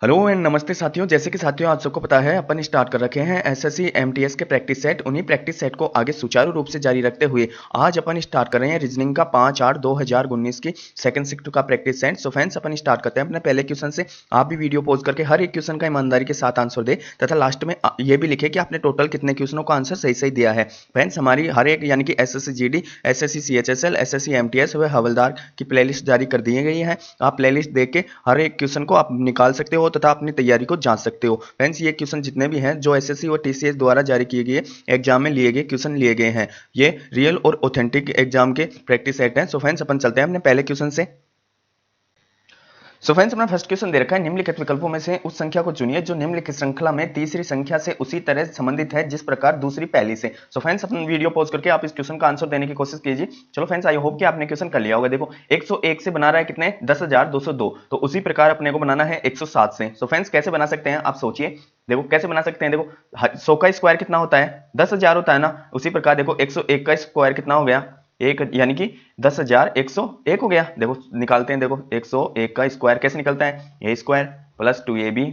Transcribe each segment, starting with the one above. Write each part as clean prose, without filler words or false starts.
Hello and नमस्ते साथियों। जैसे कि साथियों आप सबको पता है अपन स्टार्ट कर रखे हैं एसएससी एमटीएस के प्रैक्टिस सेट। उन्हीं प्रैक्टिस सेट को आगे सुचारू रूप से जारी रखते हुए आज अपन स्टार्ट कर रहे हैं रीजनिंग का 5/8/2019 की सेकंड शिफ्ट का प्रैक्टिस सेट। सो फ्रेंड्स अपन स्टार्ट करते हैं अपने पहले क्वेश्चन से। आप भी वीडियो पॉज करके हर एक क्वेश्चन का ईमानदारी के साथ आंसर दे तथा लास्ट में ये भी लिखे कि आपने टोटल कितने क्वेश्चनों का आंसर सही सही दिया है। फ्रेंड्स हमारी हर एक यानी कि SSC GD, SSC CHSL, SSC MTS व हवलदार की प्लेलिस्ट जारी कर दी गई है। आप प्लेलिस्ट देख के हर एक क्वेश्चन को आप निकाल सकते हो तथा अपनी तैयारी को जांच सकते हो। फ्रेंड्स ये क्वेश्चन जितने भी हैं जो एसएससी और टीसीएस द्वारा जारी किए गए एग्जाम में लिए गए क्वेश्चन लिए गए हैं, ये रियल और ऑथेंटिक एग्जाम के प्रैक्टिस सेट हैं। सो फ्रेंड्स अपन चलते हैं अपने पहले क्वेश्चन से। सो फ्रेंड्स अपना फर्स्ट क्वेश्चन दे रखा है, निम्नलिखित विकल्पों में से उस संख्या को चुनिए जो निम्नलिखित श्रृंखला में तीसरी संख्या से उसी तरह संबंधित है जिस प्रकार दूसरी पहली से। सो फ्रेंड्स अपन वीडियो पॉज करके आप इस क्वेश्चन का आंसर देने की कोशिश कीजिए। चलो फ्रेंड्स आई होप कि आपने क्वेश्चन कर लिया होगा। देखो 101 से बना रहा है कितने 10,202, तो उसी प्रकार अपने को बनाना है 107 से। सो फ्रेंड्स कैसे बना सकते हैं आप सोचिए। देखो कैसे बना सकते हैं। देखो 100 का स्क्वायर कितना होता है 10,000 होता है ना। उसी प्रकार देखो 101 का स्क्वायर कितना हो गया एक, यानी कि 10,101 हो गया। देखो निकालते हैं। देखो 101 का स्क्वायर कैसे निकलता है, A square plus 2ab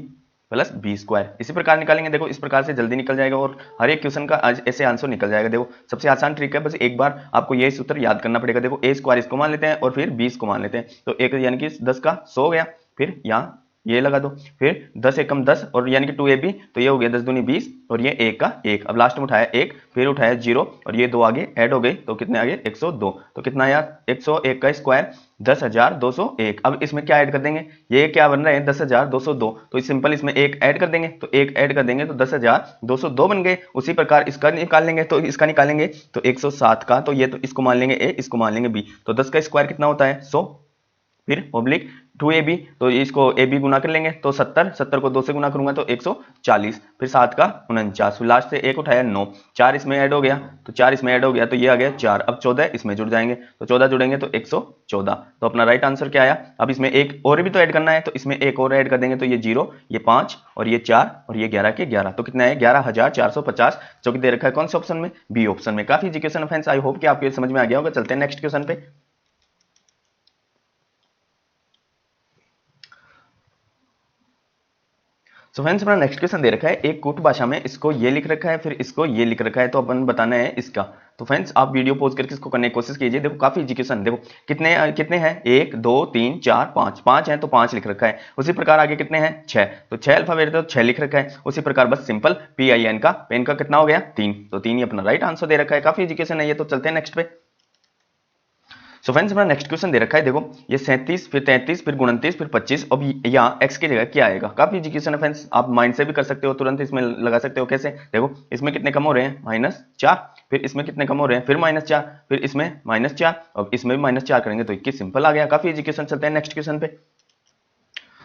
plus B square. इसी प्रकार निकालेंगे। देखो इस प्रकार से जल्दी निकल जाएगा और हर एक क्वेश्चन का आज ऐसे आंसर निकल जाएगा। देखो सबसे आसान ट्रिक है, बस एक बार आपको ये सूत्र याद करना पड़ेगा। देखो ए स्क्वायर इसको मान लेते हैं और फिर 20 को मान लेते हैं, तो एक यानी कि 10 का 100 हो गया। फिर यहाँ ये लगा दो, फिर 10 एकम 10 और यानी कि 2ab, तो ये हो गया 10 दूनी 20 और ये 1 का 1। अब लास्ट में उठाया 1, फिर उठाया 0 और ये 2 आगे ऐड हो गए, तो कितने आगे 102। तो कितना आया 101 का स्क्वायर 10,201। अब इसमें क्या ऐड कर देंगे, ये क्या बन रहे हैं 10,202, तो सिंपल इसमें एक ऐड कर देंगे, तो एक ऐड कर देंगे तो 10,202 बन गए। उसी प्रकार इसका निकाल लेंगे, तो इसका निकालेंगे तो 107 का, तो ये तो इसको मान लेंगे ए, इसको मान लेंगे बी। तो 10 का स्क्वायर कितना होता है 100, फिर ऑब्लिक 2ab, तो इसको ab गुना कर लेंगे तो 70, 70 को 2 से गुना करूंगा तो 140, फिर 7 का 49, फिर लास्ट से एक उठाया 9, 4 इसमें ऐड हो गया, तो 4 इसमें ऐड हो गया तो ये आ गया 4। अब 14 इसमें जुड़ जाएंगे, तो 14 जुड़ेंगे तो 114। तो अपना राइट आंसर क्या आया। अब इसमें एक और भी तो ऐड करना है, तो इसमें एक और ऐड कर देंगे, तो ये 0, ये 5 और ये 4 और ये 11 के 11, तो कितना है 11,450, जो कि दे रखा है कौन से ऑप्शन में, बी ऑप्शन में। काफी एजुकेशन फ्रेंड्स, आई होप कि आपको समझ में आ गया होगा। चलते हैं नेक्स्ट क्वेश्चन पे। सो फ्रेंड्स अपना नेक्स्ट क्वेश्चन दे रखा है, एक कूट भाषा में इसको ये लिख रखा है, फिर इसको ये लिख रखा है, तो अपन बताना है इसका। तो फ्रेंड्स आप वीडियो पॉज करके इसको करने की कोशिश कीजिए। देखो काफी एजुकेशन। देखो कितने कितने हैं 1 2 3 4 5, 5 हैं तो 5 लिख रखा है। उसी प्रकार आगे कितने हैं 6, तो 6 अल्फाबेट तो 6 लिख रखा है। उसी प्रकार बस सिंपल PIN का पेन का कितना हो गया 3, तो 3 ही अपना राइट आंसर दे रखा है। काफी एजुकेशन है ये। तो चलते हैं नेक्स्ट पे। सो फ्रेंड्स अपना नेक्स्ट क्वेश्चन दे रखा है। देखो ये 37 फिर 33 फिर 29 फिर 25, अब यहाँ x की जगह क्या आएगा। काफी एजुकेशन है फ्रेंड्स, आप माइंड से भी कर सकते हो, तुरंत इसमें लगा सकते हो। कैसे, देखो इसमें कितने कम हो रहे हैं -4, फिर इसमें कितने कम हो रहे हैं फिर -4, फिर इसमें -4 और इसमें भी -4 करेंगे तो 21 सिंपल आ गया। काफी एजुकेशन। चलते हैं नेक्स्ट क्वेश्चन पे।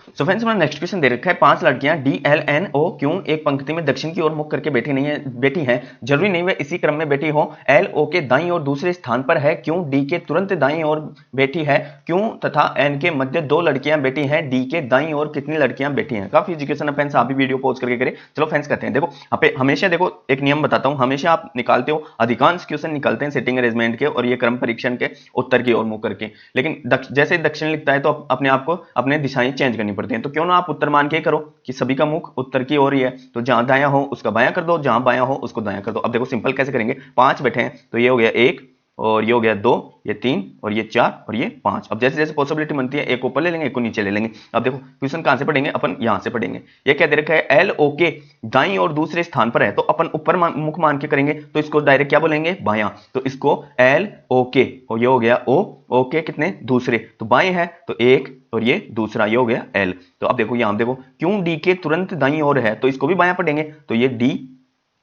सो फ्रेंड्स हमारा नेक्स्ट क्वेश्चन दे रखा है, 5 लड़कियां DLNO क्यों एक पंक्ति में दक्षिण की ओर मुख करके बैठी हैं। जरूरी नहीं वे इसी क्रम में बैठी हो। LO के दाईं ओर दूसरे स्थान पर है क्यों। D के तुरंत दाईं ओर बैठी है क्यों, तथा N के मध्य 2 लड़कियां बैठी हैं। D के दाईं ओर कितनी लड़कियां बैठी हैं। काफी एजुकेशन है फ्रेंड्स, आप भी वीडियो पॉज करके करें। चलो फ्रेंड्स कहते हैं, देखो हमेशा देखो एक नियम बताता हूं, हमेशा आप निकालते हो, अधिकांश क्वेश्चन निकलते हैं सेटिंग अरेंजमेंट के और ये क्रम परीक्षण के उत्तर की ओर मुख करके, लेकिन जैसे दक्षिण लिखता है तो अपने आप को अपने दिशाएं चेंज करनी पड़ती हैं। तो क्यों ना आप उत्तर मान के करो कि सभी का मुख उत्तर की ओर ही है, तो जहां दाया हो उसका बायां कर दो, जहां बायां हो उसको दायां कर दो। अब देखो सिंपल कैसे करेंगे, 5 बैठे हैं तो ये हो गया 1 और ये हो गया 2, ये 3 और ये 4 और ये 5। अब जैसे जैसे पॉसिबिलिटी बनती है, एक ऊपर ले लेंगे एक को नीचे ले लेंगे। अब देखो क्वेश्चन कहां से पढ़ेंगे, अपन यहां से पढ़ेंगे। ये क्या दे रखा है, LO के दाईं और दूसरे स्थान पर है, तो अपन ऊपर मुख मान के करेंगे, तो इसको डायरेक्ट क्या बोलेंगे बायां, तो इसको LO के, और ये हो गया O के कितने दूसरे, तो बाएं है तो 1 और ये दूसरा, ये हो गया L। तो अब देखो यहां देखो क्यों D के तुरंत दाईं ओर है, तो इसको भी बायां पढ़ेंगे, तो ये D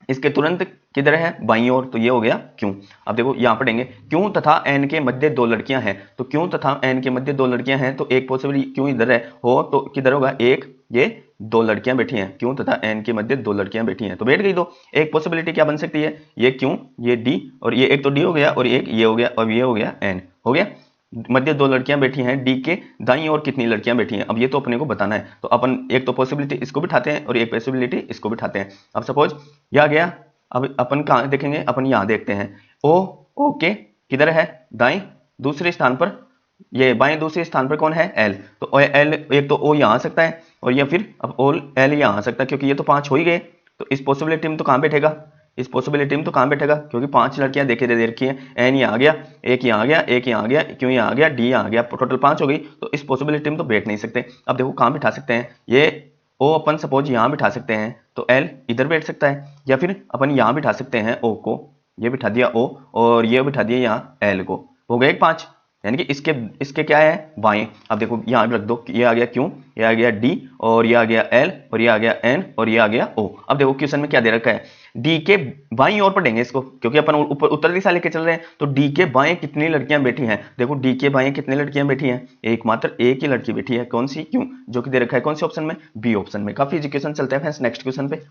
इसके तुरंत किधर है बाईं ओर, तो ये हो गया क्यों। अब देखो यहां पढ़ेंगे, क्यों तथा N के मध्य 2 लड़कियां हैं, तो क्यों तथा N के मध्य 2 लड़कियां हैं, तो एक पॉसिबल क्यों इधर है हो, तो किधर होगा, एक ये 2 लड़कियां बैठी हैं, क्यों तथा N के मध्य 2 लड़कियां बैठी हैं, तो बैठ गई दो। एक पॉसिबिलिटी क्या बन सकती है, ये क्यों ये D और ये एक तो D हो गया और एक ये हो गया और ये हो गया N हो गया। मध्य 2 लड़कियां बैठी हैं, D के दाईं ओर कितनी लड़कियां बैठी हैं, अब ये तो अपने को बताना है। तो अपन एक तो पॉसिबिलिटी इसको बिठाते हैं और एक पॉसिबिलिटी इसको बिठाते हैं। अब सपोज यह आ गया, अब अपन कहां देखेंगे, अपन यहां देखते हैं O के किधर है दाएं दूसरे स्थान पर, ये बाएं दूसरे स्थान पर कौन है L, तो L एक तो O यहां आ सकता है और या फिर अब ऑल एल यहाँ आ सकता है क्योंकि ये तो 5 हो ही गए, तो इस पॉसिबिलिटी में तो कहाँ बैठेगा, इस पॉसिबिलिटी में तो कहाँ बैठेगा, क्योंकि 5 लड़कियां देखे दे रखी हैं, एन यहाँ आ गया, एक यहाँ आ गया, एक यहाँ आ गया, क्यों यहाँ आ गया, डी यहाँ आ गया, टोटल 5 हो गई, तो इस पॉसिबिलिटी में तो बैठ नहीं सकते। अब देखो कहाँ बिठा सकते हैं, ये ओ अपन सपोज यहाँ बिठा सकते हैं, तो एल इधर बैठ सकता है, या फिर अपन यहाँ बिठा सकते हैं ओ को, ये बिठा दिया ओ और ये बिठा दिया यहाँ एल को, हो गए 5, यानी कि इसके इसके क्या है बाएं। अब देखो यहाँ भी रख दो, ये आ गया क्यू, ये आ गया डी और ये आ गया एल और ये आ गया एन और ये आ गया ओ। अब देखो क्वेश्चन में क्या दे रखा है, डी के बाईं ओर पढ़ेंगे इसको क्योंकि अपन ऊपर उत्तर दिशा लेके चल रहे हैं, तो डी के बाएं कितनी लड़कियां बैठी हैं, देखो डी के बाएं कितनी लड़कियां बैठी हैं, एकमात्र एक ही लड़की बैठी है, कौन सी, क्यों, जो कि दे रखा है कौन से ऑप्शन में, बी ऑप्शन में। काफी इजी क्वेश्चन चलते हैं फ्रेंड्स नेक्स्ट क्वेश्चन पे।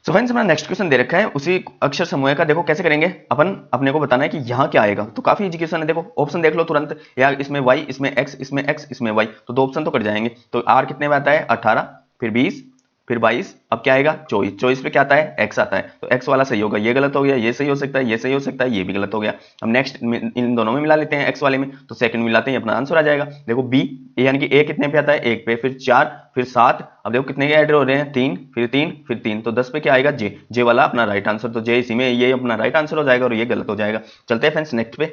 सो फ्रेंड्स हमारा नेक्स्ट क्वेश्चन दे रखा है उसी अक्षर समूह का, देखो कैसे करेंगे अपन, अपने को बताना है कि यहाँ क्या आएगा, तो काफी इजी क्वेश्चन है, देखो ऑप्शन देख लो तुरंत, यार इसमें y, इसमें x, इसमें x, इसमें y, तो 2 ऑप्शन तो कट जाएंगे, तो r कितने में आता है 18, फिर 20, फिर 22, अब क्या आएगा 24, 24 पे क्या आता है x आता है, तो x वाला सही होगा, ये गलत हो गया, ये सही हो सकता है, ये सही हो सकता है, ये भी गलत हो गया। अब नेक्स्ट इन दोनों में मिला लेते हैं x वाले में, तो सेकंड मिलाते हैं अपना आंसर आ जाएगा। देखो b यानी कि a कितने पे आता है 1 पे, फिर 4, फिर 7, अब देखो कितने के ऐड हो रहे हैं 3, फिर 3, फिर 3, तो 10 पे क्या आएगा जे वाला अपना राइट आंसर, तो जे इसी में ये अपना राइट आंसर हो जाएगा और ये गलत हो जाएगा। चलते हैं फ्रेंड्स नेक्स्ट पे।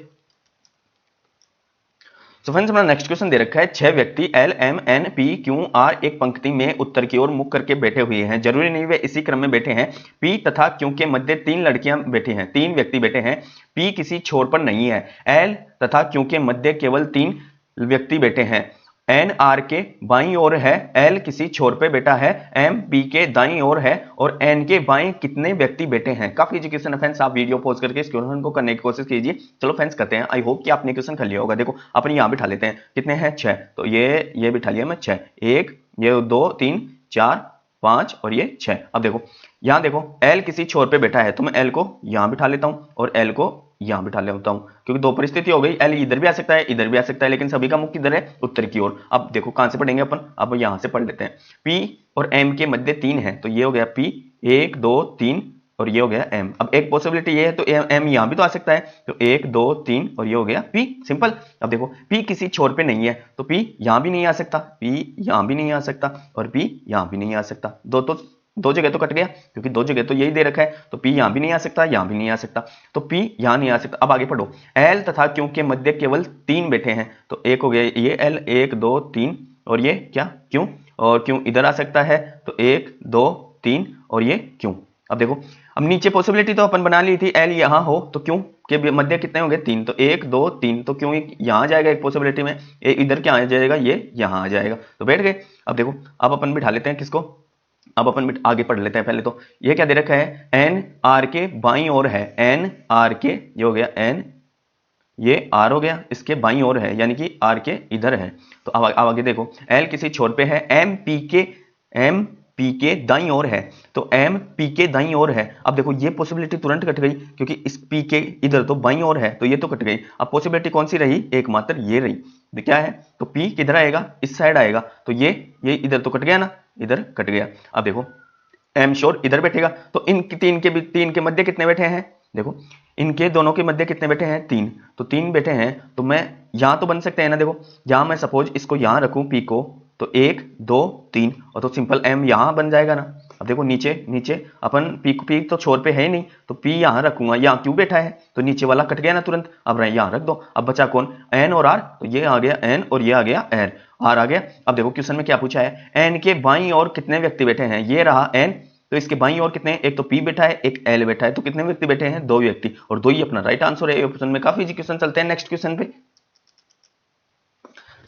तो फ्रेंड्स हमारा नेक्स्ट क्वेश्चन दे रखा है 6 व्यक्ति L M N P Q R एक पंक्ति में उत्तर की ओर मुख करके बैठे हुए हैं, जरूरी नहीं वे इसी क्रम में बैठे हैं, पी तथा क्यू के मध्य 3 लड़कियां बैठी हैं, 3 व्यक्ति बैठे हैं, पी किसी छोर पर नहीं है, एल तथा क्यू के मध्य केवल 3 व्यक्ति बैठे हैं, एन आर के बाईं ओर है, एल किसी छोर पे बैठा है, एम पी के दाईं ओर है और एन के बाएं कितने व्यक्ति बैठे हैं। काफी एजुकेशन है फ्रेंड्स, आप वीडियो पॉज करके इस क्वेश्चन को करने की कोशिश कीजिए। चलो फ्रेंड्स करते हैं, आई होप कि आपने क्वेश्चन कर लिया होगा। देखो अपन यहाँ बिठा लेते हैं, कितने हैं 6, तो ये बिठा लिया मैं 6, 1 ये 2 3 4 5 और ये 6। अब देखो यहाँ देखो एल किसी छोर पे बैठा है, तो मैं एल को यहाँ बिठा लेता हूँ और एल को यहाँ बिठा लेता हूँ, क्योंकि 2 परिस्थिति हो गई, एल इधर भी आ सकता है इधर भी आ सकता है, लेकिन सभी का मुख किधर है उत्तर की ओर। अब देखो कहां से पढ़ेंगे अपन, अब यहाँ से पढ़ लेते हैं, P और M के मध्य 3 है, तो ये हो गया P 1 2 3 और ये हो गया M। अब एक पॉसिबिलिटी ये है तो M यहाँ भी तो आ सकता है, तो 1 2 3 और ये हो गया P, सिंपल। अब देखो P किसी छोर पे नहीं है, तो P यहाँ भी नहीं आ सकता, P यहाँ भी नहीं आ सकता और P यहाँ भी नहीं आ सकता, दो जगह तो कट गया क्योंकि 2 जगह तो यही दे रखा है, तो P यहाँ भी नहीं आ सकता, यहाँ भी नहीं आ सकता, तो P यहाँ नहीं आ सकता। अब आगे पढ़ो, L तथा Q के मध्य केवल 3 बैठे हैं, तो एक हो गया ये L 1 2 3 और ये क्या Q, और Q इधर आ सकता है, तो 1 2 3 और ये Q। अब देखो अब नीचे पॉसिबिलिटी तो अपन बना ली थी, L यहाँ हो तो Q के मध्य कितने होंगे 3, तो 1 2 3, तो Q यहाँ आ जाएगा एक पॉसिबिलिटी में, इधर क्या आ जाएगा ये यहाँ आ जाएगा, तो बैठ गए। अब देखो अब अपन बिठा लेते हैं किसको, अब अपन आगे पढ़ लेते हैं। पहले तो ये क्या दे रखा है, एन आर के बाईं ओर है, एन आर के ये हो गया एन, ये आर हो गया इसके बाईं ओर है, यानी कि आर के इधर है। तो अब आगे देखो एल किसी छोर पे है, एम पी के दाईं ओर है, तो एम पी के दाईं ओर है। अब देखो ये पॉसिबिलिटी तुरंत कट गई क्योंकि इस पी के इधर तो बाईं ओर है, तो ये तो कट गई। अब पॉसिबिलिटी कौन सी रही, एकमात्र ये रही, तो क्या है, तो पी किधर आएगा इस साइड आएगा, तो ये इधर तो कट गया ना, इधर कट गया। अब देखो एम श्योर इधर बैठेगा, तो इन तीन के मध्य कितने बैठे हैं, देखो इनके दोनों के मध्य कितने बैठे हैं 3, तो 3 बैठे हैं, तो मैं यहां तो बन सकते हैं ना, देखो यहां मैं सपोज इसको यहां रखूं पी को, तो 1 2 3 और तो सिंपल एम यहां बन जाएगा ना। अब देखो नीचे अपन पी तो छोर पे है ही नहीं, तो पी यहां रखूंगा, यहां क्यों बैठा है, तो नीचे वाला कट गया ना तुरंत, अब यहां रख दो। अब बचा कौन, एन और आर, तो ये आ गया एन और ये आ गया आर आ गया। अब देखो क्वेश्चन में क्या पूछा है, एन के बाईं ओर कितने व्यक्ति बैठे हैं, ये रहा एन, तो इसके बाईं ओर कितने, एक तो पी बैठा है एक एल बैठा है, तो कितने व्यक्ति बैठे हैं 2 व्यक्ति, और 2 ही अपना राइट आंसर है ऑप्शन में। काफी इजी क्वेश्चन, चलते हैं नेक्स्ट क्वेश्चन पे।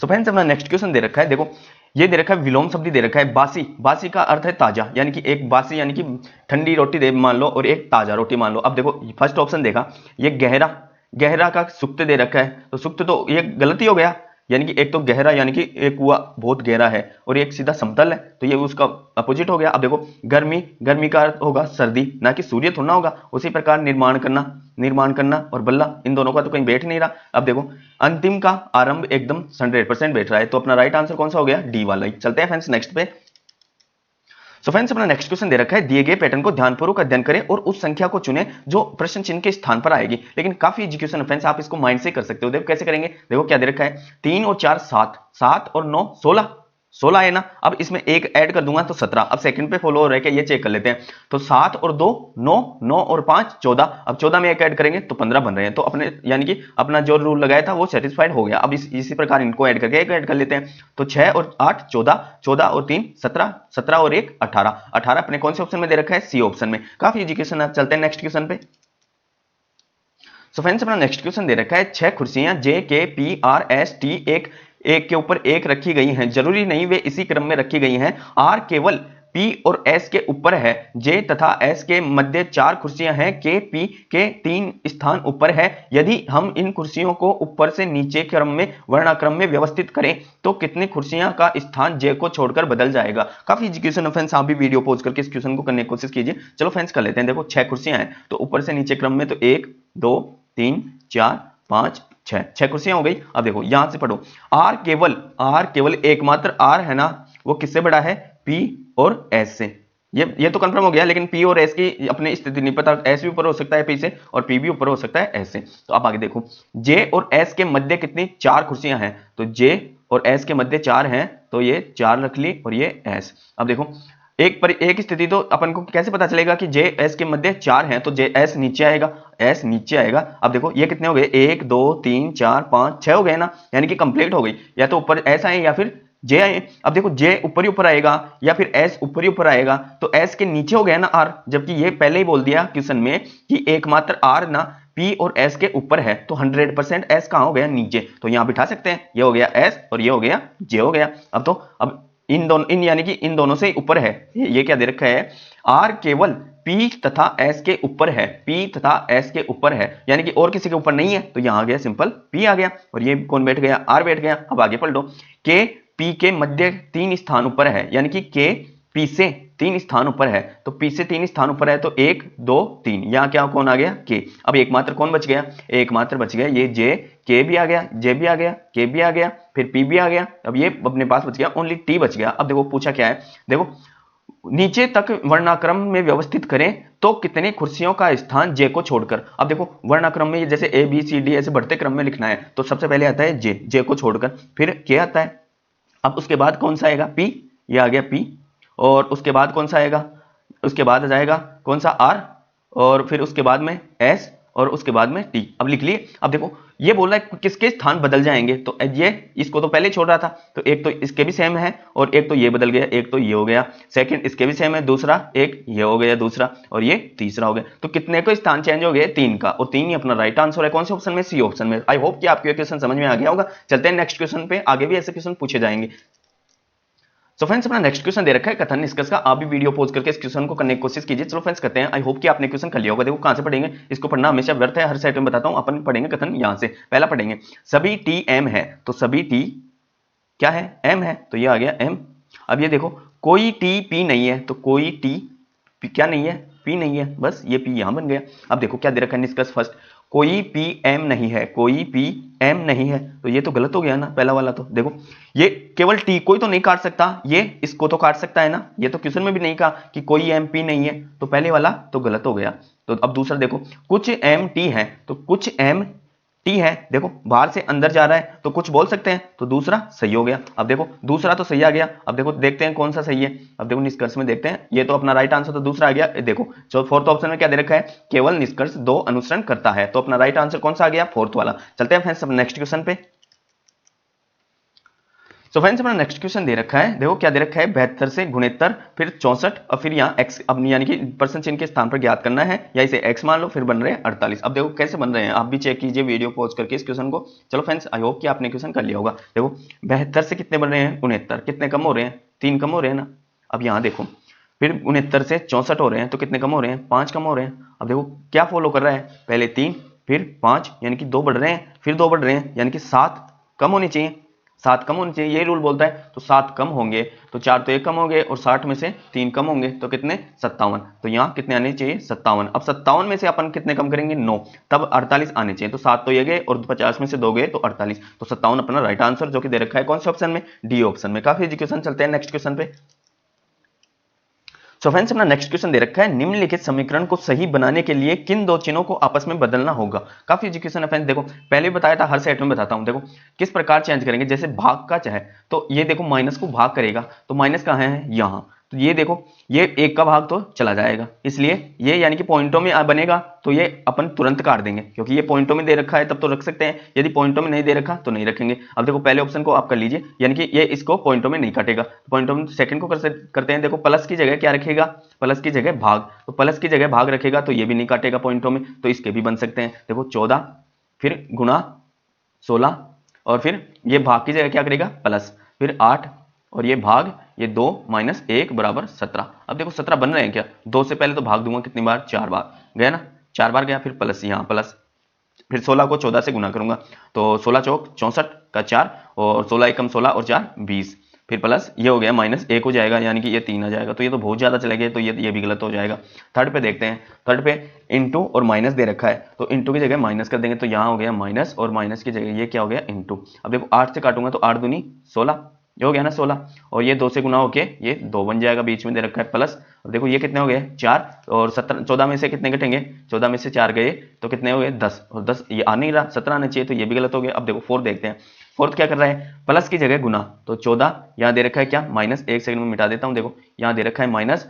सो फ्रेंड्स अपना नेक्स्ट क्वेश्चन दे रखा है, देखो ये दे रखा है विलोम शब्द दे रखा है, बासी, बासी का अर्थ है ताजा, यानी कि एक बासी यानी कि ठंडी रोटी दे मान लो और एक ताजा रोटी मान लो। अब देखो फर्स्ट ऑप्शन देखा, ये गहरा का सुक्त दे रखा है, तो सुक्त तो ये गलती हो गया, यानी कि एक तो गहरा यानी कि एक कुआ बहुत गहरा है और एक सीधा समतल है, तो ये उसका अपोजिट हो गया। अब देखो गर्मी का अर्थ होगा सर्दी, ना कि सूर्य थोड़ा होगा। उसी प्रकार निर्माण करना और बल्ला, इन दोनों का तो कहीं बैठ नहीं रहा। अब देखो अंतिम का आरंभ एकदम 100% बैठ रहा है, तो अपना राइट आंसर कौन सा हो गया, डी वाला ही। चलते हैं फ्रेंड्स नेक्स्ट पे। सो फ्रेंड्स अपना नेक्स्ट क्वेश्चन दे रखा है, दिए गए पैटर्न को ध्यानपूर्वक अध्ययन करें और उस संख्या को चुनें जो प्रश्न चिन्ह के स्थान पर आएगी। लेकिन काफी इजी क्वेश्चन है फ्रेंड्स, आप इसको माइंड से कर सकते हो। देखो कैसे करेंगे, देखो क्या दे रखा है, 3 और 4 7, 7 और 9 16, 16 है ना। अब इसमें एक ऐड कर दूंगा तो 17। अब सेकंड पे फॉलो हो रहा है कि ये चेक कर लेते हैं। तो 7 और 2 9, 9 और 5 14। अब 14 में एक ऐड करेंगे तो 15 बन रहे हैं। तो अपने यानी कि अपना जो रूल लगाया था वो सेटिस्फाइड हो गया। अब इसी प्रकार इनको ऐड करके एक ऐड कर लेते हैं। तो 6 और 8 14, 14 और 3 17, 17 और 1 18, 18 अपने कौन से ऑप्शन में दे रखा है, सी ऑप्शन में। काफी एजुकेशन। अब चलते हैं नेक्स्ट क्वेश्चन पे। सो फ्रेंड्स अपना नेक्स्ट क्वेश्चन दे रखा है 6 कुर्सियां जे के पी आर एस टी एक एक के ऊपर एक रखी गई हैं। जरूरी नहीं वे इसी क्रम में रखी गई हैं। आर केवल पी और एस के ऊपर है। जे तथा एस के मध्य 4 कुर्सियां हैं। के पी के 3 स्थान ऊपर है। यदि हम इन कुर्सियों को ऊपर से नीचे क्रम में वर्णाक्रम में व्यवस्थित करें तो कितनी कुर्सियां का स्थान जे को छोड़कर बदल जाएगा। काफी एजुकेशन फ्रेंड्स, आप भी वीडियो पॉज करके इस क्वेश्चन को करने की कोशिश कीजिए। चलो फ्रेंड्स कर लेते हैं। देखो 6 कुर्सियां हैं तो ऊपर से नीचे क्रम में तो 1 2 3 4 5 6, 6 कुर्सियां हो गई। अब देखो यहां से पढ़ो, आर केवल एकमात्र आर है ना, वो किससे बड़ा है, पी और एस से। ये तो कंफर्म हो गया। लेकिन पी और एस की अपनी स्थिति नहीं पता, एस भी ऊपर हो सकता है पी से और पी भी ऊपर हो सकता है एस से। तो आप आगे देखो, जे और एस के मध्य कितनी 4 कुर्सियां हैं। तो जे और एस के मध्य 4 हैं तो ये 4 रख ली और ये एस। अब देखो एक स्थिति तो अपन को कैसे पता चलेगा कि जे एस के मध्य 4 हैं, तो जे एस नीचे आएगा, एस नीचे आएगा। अब देखो ये कितने हो गए, 1 2 3 4 5 6 हो गए ना, यानी कि कंप्लीट हो गई। या तो ऊपर एस आए या फिर जे आए। अब देखो जे ऊपर ही ऊपर आएगा या फिर एस ऊपर ही ऊपर आएगा, तो एस के नीचे हो गया ना आर। जबकि ये पहले ही बोल दिया क्वेश्चन में कि एकमात्र आर ना पी और एस के ऊपर है, तो 100% एस कहां हो गया, नीचे। तो यहां बिठा सकते हैं, ये हो गया एस और ये हो गया जे हो गया। अब इन यानी कि इन दोनों से ऊपर है। ये क्या दे रखा है, आर केवल P तथा S के ऊपर है, P तथा S के ऊपर है, यानी कि और किसी के ऊपर नहीं है। तो यहां आ गया सिंपल P आ गया और ये कौन बैठ गया, R बैठ गया। अब आगे पढ़ लो, K P के मध्य 3 स्थान ऊपर है, यानी कि K P से 3 स्थान ऊपर है। तो P से 3 स्थान ऊपर है तो 1 2 3, यहां क्या कौन आ गया, K। अब एकमात्र कौन बच गया, एकमात्र बच गया ये J, K भी आ गया, J भी आ गया, K भी आ गया, फिर P भी आ गया। अब ये अपने पास बच गया ओनली T बच गया। अब देखो पूछा क्या है, देखो नीचे तक वर्णाक्रम में व्यवस्थित करें तो कितने कुर्सियों का स्थान जे को छोड़कर। अब देखो वर्णाक्रम में जैसे ए बी सी डी ऐसे बढ़ते क्रम में लिखना है, तो सबसे पहले आता है जे को छोड़कर, फिर के आता है। अब उसके बाद कौन सा आएगा, पी, ये आ गया पी। और उसके बाद कौन सा आएगा, उसके बाद आ जाएगा कौन सा, आर। और फिर उसके बाद में एस और उसके बाद में टी। अब लिख लिए। अब देखो ये बोल रहा है किसके स्थान बदल जाएंगे, तो ये इसको तो पहले छोड़ रहा था, तो एक तो इसके भी सेम है और एक तो ये बदल गया, एक तो ये हो गया। सेकंड इसके भी सेम है, दूसरा एक ये हो गया दूसरा और ये तीसरा हो गया। तो कितने को स्थान चेंज हो गए, 3 का, और 3 ही अपना राइट आंसर है। कौन से ऑप्शन में, सी ऑप्शन में। आई होप कि आपको ये क्वेश्चन समझ में आ गया होगा। चलते हैं नेक्स्ट क्वेश्चन पे, आगे भी ऐसे क्वेश्चन पूछे जाएंगे। सो फ्रेंड्स अपना नेक्स्ट क्वेश्चन दे रखा है कथन निष्कर्ष का। आप भी वीडियो पॉज करके इस क्वेश्चन को करने की कोशिश कीजिए। चलो फ्रेंड्स करते हैं। आई होप कि आपने क्वेश्चन कर लिया होगा। देखो कहां से पढ़ेंगे, इसको पढ़ना हमेशा व्यर्थ है, हर सेट में बताता हूं। अपन पढ़ेंगे कथन यहां से, पहला पढ़ेंगे, सभी टी एम है, तो सभी टी क्या है, एम है, तो ये आ गया एम। अब ये देखो कोई टी पी नहीं है, तो कोई टी क्या नहीं है, पी नहीं है, बस ये पी यहां बन गया। अब देखो क्या दे रखा है निष्कर्ष फर्स्ट, कोई पी एम नहीं है, कोई पी एम नहीं है, तो ये तो गलत हो गया ना पहला वाला। तो देखो ये केवल टी कोई तो नहीं काट सकता, ये इसको तो काट सकता है ना, ये तो क्वेश्चन में भी नहीं कहा कि कोई एम पी नहीं है, तो पहले वाला तो गलत हो गया। तो अब दूसरा देखो, कुछ एम टी है, तो कुछ एम टी है, देखो बाहर से अंदर जा रहा है तो कुछ बोल सकते हैं, तो दूसरा सही हो गया। अब देखो दूसरा तो सही आ गया। अब देखो देखते हैं कौन सा सही है। अब देखो निष्कर्ष में देखते हैं, ये तो अपना राइट आंसर तो दूसरा आ गया। देखो जो फोर्थ ऑप्शन में क्या दे रखा है, केवल निष्कर्ष 2 अनुसरण करता है, तो अपना राइट आंसर कौन सा आ गया, फोर्थ वाला। चलते हैं फ्रेंड्स नेक्स्ट क्वेश्चन पे। सो फ्रेंड्स अपना नेक्स्ट क्वेश्चन दे रखा है, देखो क्या दे रखा है, 72 से गुणेत्तर फिर 64 और फिर यहाँ x, अब यानी कि परसेंट चिन्ह के स्थान पर ज्ञात करना है, या इसे x मान लो, फिर बन रहे हैं 48। अब देखो कैसे बन रहे हैं, आप भी चेक कीजिए वीडियो पॉज करके इस क्वेश्चन को। चलो फ्रेंड्स आई होप कि आपने क्वेश्चन कर लिया होगा। देखो 72 से कितने बन रहे हैं, 69, कितने कम हो रहे हैं, 3 कम हो रहे हैं ना। अब यहाँ देखो फिर 69 से 64 हो रहे हैं, तो कितने कम हो रहे हैं, 5 कम हो रहे हैं। अब देखो क्या फॉलो कर रहा है, पहले 3 फिर 5, यानी कि 2 बढ़ रहे हैं, फिर 2 बढ़ रहे हैं, यानी कि 7 कम होनी चाहिए, 7 कम होनी चाहिए, ये रूल बोलता है। तो 7 कम होंगे तो 4 तो 1 कम होंगे और 60 में से 3 कम होंगे, तो कितने, 57। तो यहाँ कितने आने चाहिए, 57। अब 57 में से अपन कितने कम करेंगे, 9, तब 48 आने चाहिए। तो 7 तो ये गए और 50 में से 2 गए तो 48, तो 57 अपना राइट आंसर, जो कि दे रखा है कौन से ऑप्शन में, डी ऑप्शन में। काफी एजुकेशन। चलते हैं नेक्स्ट क्वेश्चन पे। सो फ्रेंड्स अपना नेक्स्ट क्वेश्चन दे रखा है, निम्नलिखित समीकरण को सही बनाने के लिए किन दो चिन्हों को आपस में बदलना होगा। काफी इजी क्वेश्चन है फ्रेंड्स। देखो पहले भी बताया था, हर सेट में बताता हूं। देखो किस प्रकार चेंज करेंगे, जैसे भाग का चाहे तो ये देखो माइनस को भाग करेगा तो माइनस कहां है, यहां। तो ये देखो ये एक का भाग तो चला जाएगा, इसलिए ये यानी कि पॉइंटों में बनेगा तो ये अपन तुरंत काट देंगे, क्योंकि ये पॉइंटों में दे रखा है तब तो रख सकते हैं, यदि पॉइंटों में नहीं दे रखा तो नहीं रखेंगे। अब देखो पहले ऑप्शन को आप कर लीजिए, यानी कि ये इसको पॉइंटों में नहीं काटेगा, पॉइंटों में। सेकंड को करते हैं। देखो प्लस की जगह क्या रखेगा, प्लस की जगह भाग, तो प्लस की जगह भाग रखेगा तो ये भी नहीं काटेगा पॉइंटों में, तो इसके भी बन सकते हैं। देखो 14 फिर गुणा 16 और फिर ये भाग की जगह क्या करेगा प्लस, फिर 8 और ये भाग, ये 2 माइनस 1 बराबर 17। अब देखो 17 बन रहे हैं क्या, 2 से पहले तो भाग दूंगा कितनी बार, 4 बार गया ना, 4 बार गया, फिर प्लस यहाँ प्लस, फिर 16 को 14 से गुना करूंगा तो 16 चौक 64 का 4 और 16 एकम 16 और 4 20, फिर प्लस ये हो गया माइनस 1 हो जाएगा, यानी कि ये 3 आ जाएगा, तो ये तो बहुत ज्यादा चले गए, तो ये भी गलत हो जाएगा। थर्ड पे देखते हैं, थर्ड पे इंटू और माइनस दे रखा है, तो इंटू की जगह माइनस कर देंगे, तो यहाँ हो गया माइनस और माइनस की जगह ये क्या हो गया इंटू। अब देखो 8 से काटूंगा तो 8 दूनी 16, ये हो गया ना 16, और ये 2 से गुना होके ये 2 बन जाएगा, बीच में दे रखा है प्लस। अब देखो ये कितने हो गए 4 और 17, 14 में से कितने घटेंगे, 14 में से 4 गए तो कितने हो गए 10, और 10 ये आ नहीं रहा, 17 आना चाहिए, तो ये भी गलत हो गया। अब देखो फोर्थ देखते हैं, फोर्थ क्या कर रहा है, प्लस की जगह गुना, तो 14 यहाँ दे रखा है क्या माइनस, एक सेकंड में मिटा देता हूँ। देखो यहाँ दे रखा है माइनस,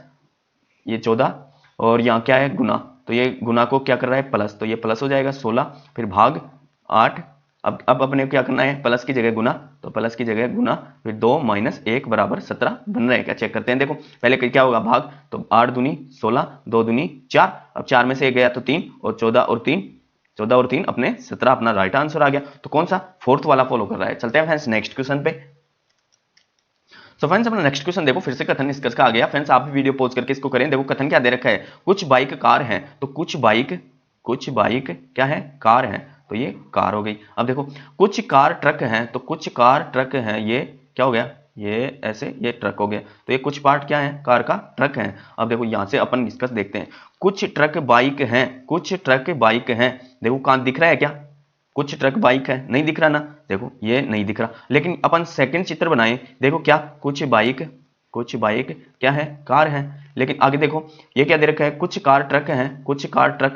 ये 14 और यहाँ क्या है गुना, तो ये गुना को क्या कर रहा है प्लस, तो ये प्लस हो जाएगा 16, फिर भाग 8। अब अपने को क्या करना है, प्लस की जगह गुना, तो प्लस की जगह गुना, फिर 2 माइनस 1 बराबर 17 बन रहा है क्या, चेक करते हैं। देखो पहले क्या होगा भाग, तो 8 दूनी 16, 2 दूनी 4, अब 4 में से 1 गया तो 3 और 14 और 3 अपने 17 अपना राइट आंसर आ गया। तो कौन सा, फोर्थ वाला फॉलो कर रहा है। चलते हैं फ्रेंड्स नेक्स्ट क्वेश्चन पे। तो फ्रेंड्स अपना नेक्स्ट क्वेश्चन देखो, फिर से कथन निष्कर्ष का आ गया। फ्रेंड्स आप भी वीडियो पॉज करके इसको करें। देखो कथन क्या दे रखा है, कुछ बाइक कार हैं, तो कुछ बाइक क्या है कार है, तो ये कार हो गई। अब देखो कुछ कार ट्रक हैं, तो कुछ कार ट्रक हैं, ये क्या हो गया, ये ऐसे ये ट्रक हो गया, तो ये कुछ पार्ट क्या है कार का ट्रक है। अब देखो यहां से अपन निष्कर्ष देखते हैं, कुछ ट्रक बाइक हैं, कुछ ट्रक बाइक हैं। देखो कहां दिख रहा है क्या, कुछ ट्रक बाइक है, नहीं दिख रहा ना, देखो ये नहीं दिख रहा, लेकिन अपन सेकंड चित्र बनाएं। देखो क्या कुछ बाइक क्या है कार है, लेकिन आगे देखो ये क्या दे रखा है, कुछ कार ट्रक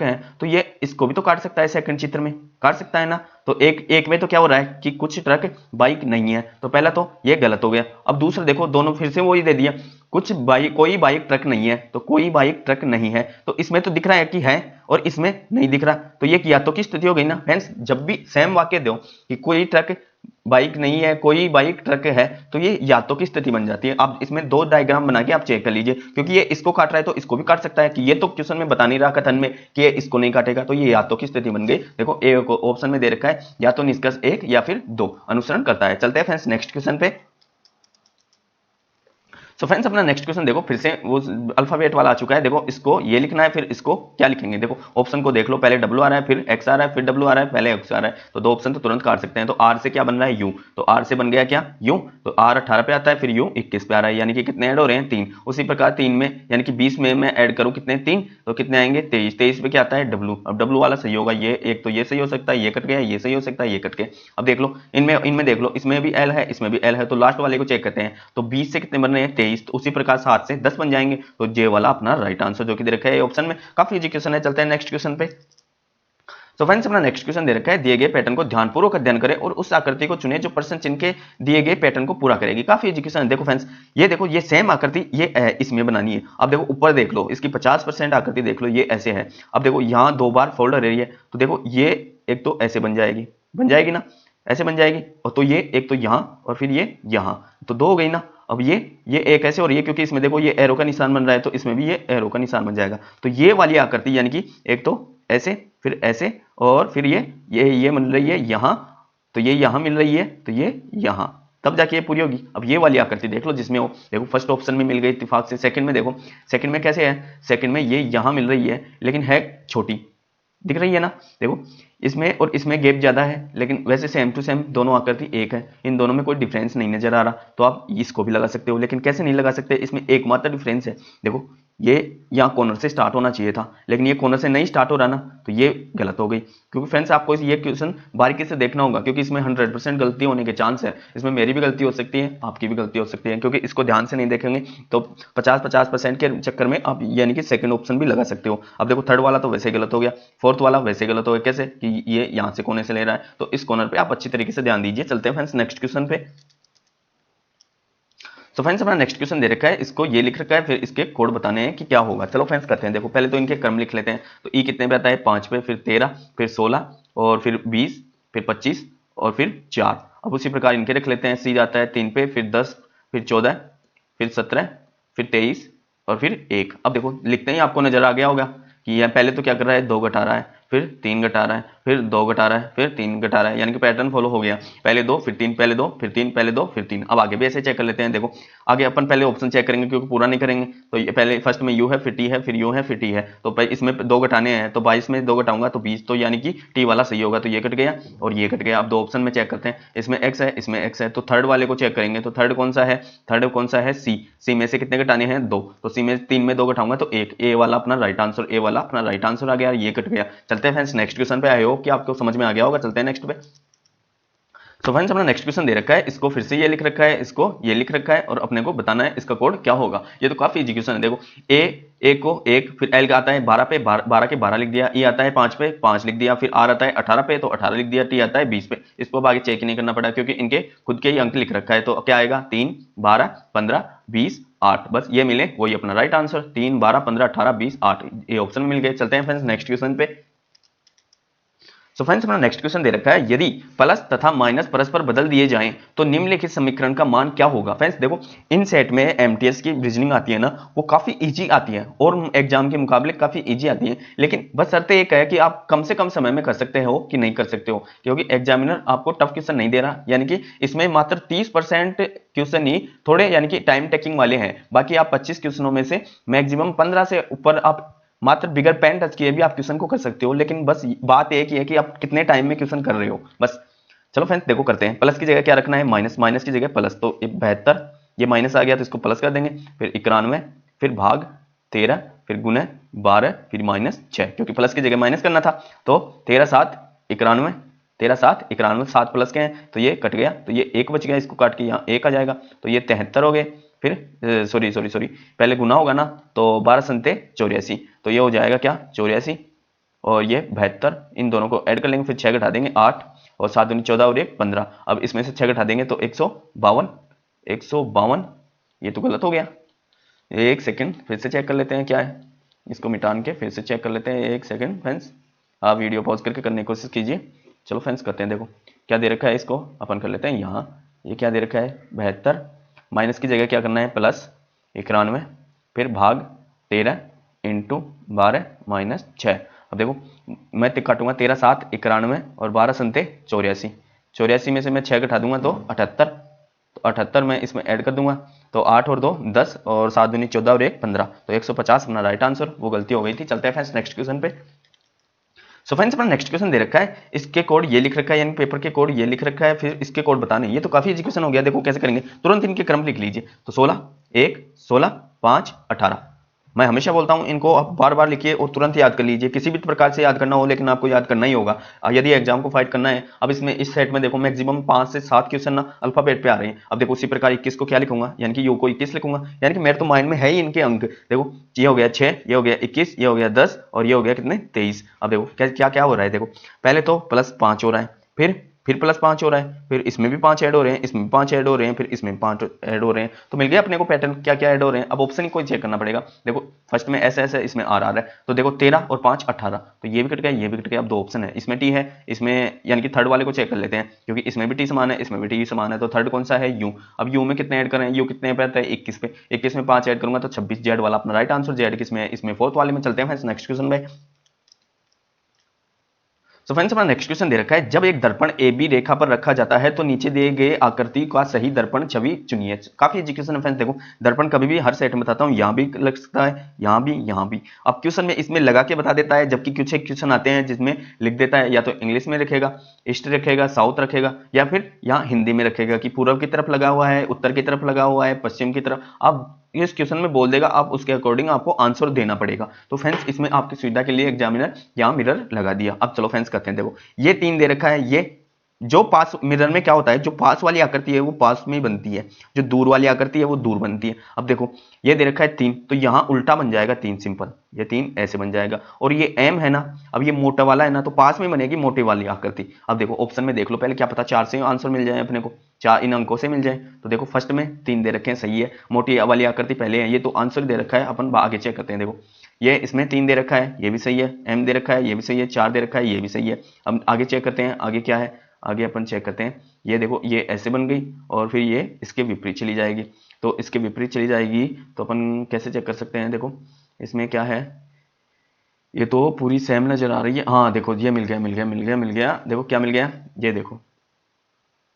हैं, तो ये इसको भी तो काट सकता है, सेकंड चित्र में काट सकता है ना। तो एक में तो क्या हो रहा है कि कुछ ट्रक बाइक नहीं है, तो पहला तो ये गलत हो गया। अब दूसरा देखो दोनों फिर से वही दे दिया, कोई बाइक ट्रक नहीं है, तो कोई बाइक ट्रक नहीं है, तो इसमें तो दिख रहा है कि है और इसमें नहीं दिख रहा, तो ये या तो की स्थिति हो गई ना फ्रेंड्स। जब भी सेम वाक्य दो कि कोई ट्रक बाइक नहीं है, कोई बाइक ट्रक है, तो ये या तो की स्थिति बन जाती है। आप इसमें 2 डायग्राम बना के आप चेक कर लीजिए, क्योंकि ये इसको काट रहा है तो इसको भी काट सकता है, कि ये तो क्वेश्चन में बता नहीं रहा कथन में कि ये इसको नहीं काटेगा, तो ये या तो की स्थिति बन गई। देखो एक ऑप्शन में दे रखा है या तो निष्कर्ष 1 या फिर 2 अनुसरण करता है। चलते हैं फ्रेंड्स नेक्स्ट क्वेश्चन पे। सो फ्रेंड्स अपना नेक्स्ट क्वेश्चन देखो, फिर से वो अल्फाबेट वाला आ चुका है। देखो इसको ये लिखना है, फिर इसको क्या लिखेंगे। देखो ऑप्शन को देख लो, पहले W आ रहा है, फिर X आ रहा है, फिर W आ रहा है, पहले X आ रहा है, तो 2 ऑप्शन तो तुरंत काट सकते हैं। तो R से क्या बन रहा है U, तो R से बन गया क्या U, तो R 18 पे आता है, फिर U 21 पे आ रहा है, यानी कि कितने ऐड हो रहे हैं 3। उसी प्रकार 3 में यानी कि 20 में मैं ऐड करूं कितने 3, तो कितने आएंगे 23। 23 पे क्या आता है W, अब W वाला सही होगा, ये एक तो ये सही हो सकता है, ये कट गया, ये सही हो सकता है, ये कट गया। अब देख लो इनमें देख लो, इसमें भी L है, इसमें भी L है, तो लास्ट वाले को चेक करते हैं। तो 20 से कितने बन रहे हैं 23, तो उसी प्रकार 7 से 10 बन जाएंगे, तो जे वाला अपना राइट आंसर जो कि दे रखा है ऑप्शन में। काफी इजी क्वेश्चन है। चलते हैं नेक्स्ट क्वेश्चन पे। तो फ्रेंड्स अपना नेक्स्ट क्वेश्चन दे रखा है, दिए गए पैटर्न को ध्यानपूर्वक अध्ययन करें और उस आकृति को चुनें जो प्रश्न चिन्ह के दिए गए पैटर्न को पूरा करेगी। काफी इजी क्वेश्चन है। देखो फ्रेंड्स ये देखो, ये सेम आकृति ये इसमें बनानी है। अब देखो ऊपर देख लो, इसकी 50% आकृति देख लो, ये ऐसे है। अब देखो यहाँ 2 बार फोल्ड रही है, तो देखो ये एक तो ऐसे बन जाएगी ना, ऐसे बन जाएगी, और तो ये एक तो यहाँ और फिर ये यहाँ, तो 2 हो गई ना। अब ये एक ऐसे और ये, क्योंकि इसमें देखो ये एरो का निशान बन रहा है, तो इसमें भी ये एरो का निशान बन जाएगा। तो ये वाली आकृति यानी कि एक तो ऐसे, फिर ऐसे, और फिर ये मिल रही है यहाँ, तो ये यहाँ मिल रही है, तो ये यहाँ, तब जाके ये पूरी होगी। अब ये वाली आकृति देख लो जिसमें हो, देखो फर्स्ट ऑप्शन में मिल गई इत्तेफाक से। सेकंड में देखो, सेकंड में कैसे है, सेकंड में ये यहाँ मिल रही है, लेकिन है छोटी, दिख रही है ना। देखो इसमें और इसमें गैप ज्यादा है, लेकिन वैसे सेम टू सेम दोनों आकृति एक है, इन दोनों में कोई डिफरेंस नहीं नजर आ रहा, तो आप इसको भी लगा सकते हो। लेकिन कैसे नहीं लगा सकते, इसमें एकमात्र डिफरेंस है, देखो ये यहाँ कॉर्नर से स्टार्ट होना चाहिए था, लेकिन ये कॉर्नर से नहीं स्टार्ट हो रहा ना, तो ये गलत हो गई। क्योंकि फ्रेंड्स आपको ये क्वेश्चन बारीकी से देखना होगा, क्योंकि इसमें 100% गलती होने के चांस है। इसमें मेरी भी गलती हो सकती है, आपकी भी गलती हो सकती है, क्योंकि इसको ध्यान से नहीं देखेंगे तो 50-50% के चक्कर में आप यानी कि सेकंड ऑप्शन भी लगा सकते हो। अब देखो थर्ड वाला तो वैसे गलत हो गया, फोर्थ वाला वैसे गलत हो गया। कैसे कि ये यहाँ से कोने से ले रहा है, तो इस कॉर्नर पे आप अच्छी तरीके से ध्यान दीजिए। चलते हैं फ्रेंड्स नेक्स्ट क्वेश्चन पे। तो फ्रेंड्स अपना नेक्स्ट क्वेश्चन दे रखा है, इसको ये लिख रखा है, फिर इसके कोड बताने हैं कि क्या होगा। चलो फ्रेंड्स करते हैं। देखो पहले तो इनके क्रम लिख लेते हैं। तो ई कितने पे आता है, 5 पे, फिर 13, फिर 16 और फिर 20, फिर 25 और फिर 4। अब उसी प्रकार इनके रख लेते हैं। सी जाता है 3 पे, फिर 10, फिर 14, फिर 17, फिर 23 और फिर 1। अब देखो लिखते ही आपको नजर आ गया होगा कि यह पहले तो क्या कर रहा है, 2 घटा रहा है, फिर 3 घटा रहा है, फिर 2 घटा रहा है, फिर 3 घटा रहा है, यानी कि पैटर्न फॉलो हो गया। पहले 2 फिर 3, पहले 2 फिर 3, पहले 2 फिर 3। अब आगे भी ऐसे चेक कर लेते हैं। देखो आगे अपन पहले ऑप्शन चेक करेंगे, क्योंकि पूरा नहीं करेंगे। तो ये पहले फर्स्ट में यू है, फिर टी है, फिर यू है, फिर टी है। तो इसमें 2 घटाने हैं, तो 22 में 2 घटाऊंगा तो 20, तो यानी कि टी वाला सही होगा। तो ये कट गया और ये कट गया। अब 2 ऑप्शन में चेक करते हैं, इसमें एक्स है, इसमें एक्स है। तो थर्ड वाले को चेक करेंगे। तो थर्ड कौन सा है, थर्ड कौन सा है, सी। सी में से कितने घटाने हैं, 2। तो सी में 3 में 2 घटाऊंगा तो 1। ए वाला अपना राइट आंसर, ए वाला अपना राइट आंसर आ गया, ये कट गया। चलते हैं फ्रेंड्स नेक्स्ट क्वेश्चन पे। आई होप कि आपको समझ में आ गया होगा। चलते हैं नेक्स्ट पे। तो फ्रेंड्स अपना नेक्स्ट क्वेश्चन दे रखा है, इसको फिर से ये लिख रखा है, इसको ये लिख रखा है, और अपने को बताना है इसका कोड क्या होगा। ये तो काफी इजी क्वेश्चन है। देखो ए को 1, फिर एल का आता है 12 पे, 12 के 12 लिख दिया। ई आता है 5 पे, 5 लिख दिया। फिर आर आता है 18 पे, तो 18 लिख दिया। टी आता है 20 पे। इसको अब आगे चेक ही नहीं करना पड़ा, क्योंकि इनके खुद के ही अंक लिख रखा है। तो क्या आएगा, 3, 12, 15, 20, 8। बस ये मिले वही अपना राइट आंसर। 3, 12, 15, 18, 20, 8 ये ऑप्शन मिल गए। चलते हैं फ्रेंड्स नेक्स्ट क्वेश्चन पे। सो फ्रेंड्स अपना नेक्स्ट क्वेश्चन दे रखा है, यदि प्लस तथा माइनस परस्पर बदल दिए जाएं तो निम्नलिखित समीकरण का मान क्या होगा। फ्रेंड्स देखो इन सेट में एमटीएस की रीजनिंग आती है ना, वो काफी इजी आती है और एग्जाम के मुकाबले काफी इजी आती है। लेकिन बस शर्त एक है कि आप कम से कम समय में कर सकते हो कि नहीं कर सकते हो, क्योंकि एग्जामिनर आपको टफ क्वेश्चन नहीं दे रहा। यानी कि इसमें मात्र 30% क्वेश्चन ही थोड़े यानी कि टाइम टेकिंग वाले हैं। बाकी आप 25 क्वेश्चनों में से मैक्सिमम 15 से ऊपर आप मात्र बिगर पेन टच किए भी आप क्वेश्चन को कर सकते हो। लेकिन बस बात एक ही है कि आप कितने टाइम में क्वेश्चन कर रहे हो बस। चलो फ्रेंड्स देखो करते हैं। प्लस की जगह क्या रखना है, माइनस, माइनस की जगह प्लस। तो 72, ये माइनस आ गया तो इसको प्लस कर देंगे। फिर 91, फिर भाग 13, फिर गुने 12, फिर माइनस 6, क्योंकि प्लस की जगह माइनस करना था। तो 13 7 91, 13 7 91, 7 प्लस के हैं तो ये कट गया, तो ये 1 बच गया, इसको काट के यहाँ 1 आ जाएगा, तो ये 73 हो गए। फिर सॉरी पहले गुना होगा ना, तो 12 संते 84, तो ये हो जाएगा क्या, 84 और ये 72। इन दोनों को ऐड कर लेंगे, फिर 6 घटा देंगे 8 और 7 दूनी 14 और 1 15। अब इसमें से 6 घटा देंगे तो 152, 152। ये तो गलत हो गया। एक सेकंड फिर से चेक कर लेते हैं क्या है, इसको मिटान के फिर से चेक कर लेते हैं। एक सेकंड फ्रेंड्स, आप वीडियो पॉज करके करने की कोशिश कीजिए। चलो फ्रेंड्स करते हैं। देखो क्या दे रखा है, इसको अपन कर लेते हैं यहाँ। ये क्या दे रखा है, 72, माइनस की जगह क्या करना है, प्लस 91, फिर भाग 13 इंटू 12 माइनस 6। अब देखो मैं टिक काटूंगा, 13 7 91 और 12 संते 84। 84 में से मैं 6 घटा दूंगा तो 78, तो 78 में इसमें ऐड कर दूंगा, तो 8 और 2 10 और 7 दूनी 14 और 1 15, तो 150 अपना राइट आंसर। वो गलती हो गई थी। चलते हैं फ्रेंड्स नेक्स्ट क्वेश्चन पे। सो फ्रेंड्स अपना नेक्स्ट क्वेश्चन दे रखा है, इसके कोड ये लिख रखा है, यानी पेपर के कोड ये लिख रखा है, फिर इसके कोड बताने। ये तो काफी इजी क्वेश्चन हो गया। देखो कैसे करेंगे, तुरंत इनके क्रम लिख लीजिए। तो 16 1 16 5 18। मैं हमेशा बोलता हूं इनको आप बार बार लिखिए और तुरंत याद कर लीजिए। किसी भी प्रकार से याद करना हो, लेकिन आपको याद करना ही होगा यदि एग्जाम को फाइट करना है। अब इसमें इस सेट में देखो मैक्सिमम 5 से 7 क्वेश्चन ना अल्फाबेट पे आ रहे हैं। अब देखो उसी प्रकार 21 को क्या लिखूंगा, यानी कि यू को 21 लिखूंगा, यानी कि मेरे तो माइंड में है ही इनके अंक। देखो ये हो गया 6, ये हो गया 21, ये हो गया 10 और ये हो गया कितने 23। अब देखो क्या क्या क्या हो रहा है, देखो पहले तो प्लस 5 हो रहा है, फिर प्लस 5 हो रहा है, फिर इसमें भी 5 ऐड हो रहे हैं, इसमें भी 5 ऐड हो रहे हैं, फिर इसमें भी 5 ऐड हो रहे हैं। तो मिल गया अपने को पैटर्न क्या क्या ऐड हो रहे हैं। अब ऑप्शन को चेक करना पड़ेगा। देखो फर्स्ट में ऐसे ऐसे, इसमें आर आ रहा है, तो देखो 13 और 5 18, तो ये भी कट गया, ये भी कट गया। अब 2 ऑप्शन है, इसमें टी है, इसमें यानी कि थर्ड वाले को चेक कर लेते हैं, क्योंकि इसमें भी टी समान है, इसमें भी टी समान है। तो थर्ड कौन सा है, यू। अब यू में कितने ऐड करें, यू कितने पे आता है 21 पे, 21 में 5 ऐड करूंगा तो 26। जेड वाला अपना राइट आंसर, जेड किसमें है, इसमें फोर्थ वाले में। चलते हैं नेक्स्ट क्वेश्चन में। सो फ्रेंड्स अपना नेक्स्ट क्वेश्चन दे रखा है, जब एक दर्पण ए बी रेखा पर रखा जाता है तो नीचे दिए गए आकृति का सही दर्पण छवि चुनिए। काफी एजुकेशन है फ्रेंड्स। देखो दर्पण कभी भी हर सेट में बताता हूँ, यहाँ भी लग सकता है, यहाँ भी, यहाँ भी। अब क्वेश्चन में इसमें लगा के बता देता है, जबकि कुछ एक क्वेश्चन आते हैं जिसमें लिख देता है, या तो इंग्लिश में रखेगा, ईस्ट रखेगा, साउथ रखेगा, या फिर यहाँ हिंदी में रखेगा कि पूर्व की तरफ लगा हुआ है, उत्तर की तरफ लगा हुआ है, पश्चिम की तरफ। अब इस क्वेश्चन में बोल देगा, आप उसके अकॉर्डिंग आपको आंसर देना पड़ेगा। तो फ्रेंड्स इसमें आपकी सुविधा के लिए एग्जामिनर यहाँ मिरर लगा दिया। अब चलो फ्रेंड्स करते हैं, देखो ये 3 दे रखा है, ये जो पास मिरर में क्या होता है, जो पास वाली आकृति है वो पास में ही बनती है, जो दूर वाली आकृति है वो दूर बनती है। अब देखो ये दे रखा है 3, तो यहां उल्टा बन जाएगा 3, सिंपल, ये 3 ऐसे बन जाएगा। और ये m है ना, अब ये मोटा वाला है ना, तो पास में बनेगी मोटे वाली आकृति। अब देखो ऑप्शन में देख लो पहले, क्या पता 4 से आंसर मिल जाए अपने को, 4 इन अंकों से मिल जाए। तो देखो फर्स्ट में 3 दे रखे हैं, सही है, मोटी वाली आकृति पहले है, ये तो आंसर दे रखा है, अपन आगे चेक करते हैं। देखो ये इसमें 3 दे रखा है, ये भी सही है, m दे रखा है, ये भी सही है, 4 दे रखा है, ये भी सही है। अब आगे चेक करते हैं, आगे क्या है, आगे अपन चेक करते हैं। ये देखो ये ऐसे बन गई और फिर ये इसके विपरीत चली जाएगी, तो इसके विपरीत चली जाएगी तो अपन कैसे चेक कर सकते हैं। देखो इसमें क्या है, ये तो पूरी सेम नजर आ रही है। हाँ देखो ये मिल गया, मिल गया, मिल गया, मिल गया, देखो क्या मिल गया, ये देखो,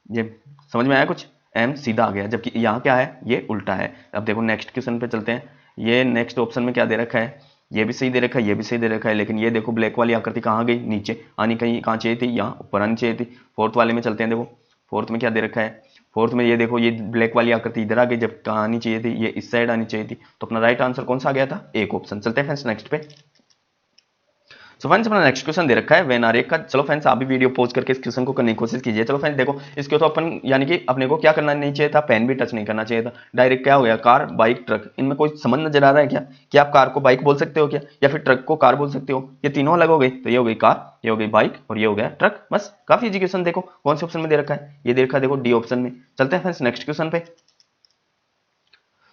ये समझ में आया कुछ, m सीधा आ गया, जबकि यहाँ क्या है, ये उल्टा है। अब देखो नेक्स्ट क्वेश्चन पे चलते हैं। ये नेक्स्ट ऑप्शन में क्या दे रखा है, ये भी सही दे रखा है, ये भी सही दे रखा है, लेकिन ये देखो ब्लैक वाली आकृति कहाँ गई, नीचे आनी, कहीं कहाँ चाहिए थी, यहाँ ऊपर आनी चाहिए थी। फोर्थ वाले में चलते हैं, देखो फोर्थ में क्या दे रखा है, फोर्थ में ये देखो ये ब्लैक वाली आकृति इधर आ गई, जब कहाँ आनी चाहिए थी, ये इस साइड आनी चाहिए थी। तो अपना राइट आंसर कौन सा आ गया था, एक ऑप्शन। चलते हैं फ्रेंड्स नेक्स्ट पे। सो फ्रेंड्स अपना नेक्स्ट क्वेश्चन दे रखा है वेन आर का। चलो फ्रेंड्स आप भी वीडियो पॉज करके इस क्वेश्चन को करने की कोशिश कीजिए। चलो फ्रेंड्स देखो इसके तो अपन यानी कि अपने को क्या करना नहीं चाहिए था, पेन भी टच नहीं करना चाहिए था, डायरेक्ट क्या हो गया, कार बाइक ट्रक, इनमें कोई संबंध नजर आ रहा है क्या, क्या आप कार को बाइक बोल सकते हो क्या, या फिर ट्रक को कार बोल सकते हो, ये तीनों अलग हो गई, तो ये हो गई कार, ये हो गई बाइक और ये हो गया ट्रक, बस काफी एजुकेशन। देखो कौन से ऑप्शन में दे रखा है, ये दे रखा है देखो डी ऑप्शन में। चलते हैं फ्रेंड्स नेक्स्ट क्वेश्चन पे।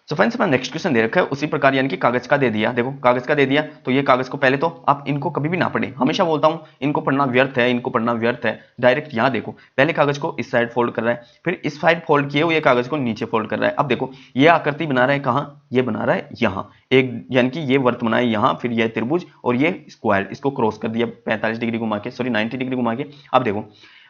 सो फ्रेंड्स अपना नेक्स्ट क्वेश्चन दे रखा है उसी प्रकार, यानी कि कागज का दे दिया। देखो कागज का दे दिया, तो ये कागज को पहले तो आप इनको कभी भी ना पढ़ें, हमेशा बोलता हूं इनको पढ़ना व्यर्थ है, इनको पढ़ना व्यर्थ है। डायरेक्ट यहां देखो पहले कागज को इस साइड फोल्ड कर रहा है, फिर इस साइड फोल्ड किए हुए कागज को नीचे फोल्ड कर रहा है। अब देखो ये आकृति बना रहा है कहां, ये बना रहा है यहाँ एक, यानी कि ये वर्त बनाया यहाँ, फिर ये त्रिभुज और ये स्क्वायर, इसको क्रॉस कर दिया 45 डिग्री घुमा के, सॉरी 90 डिग्री घुमा के।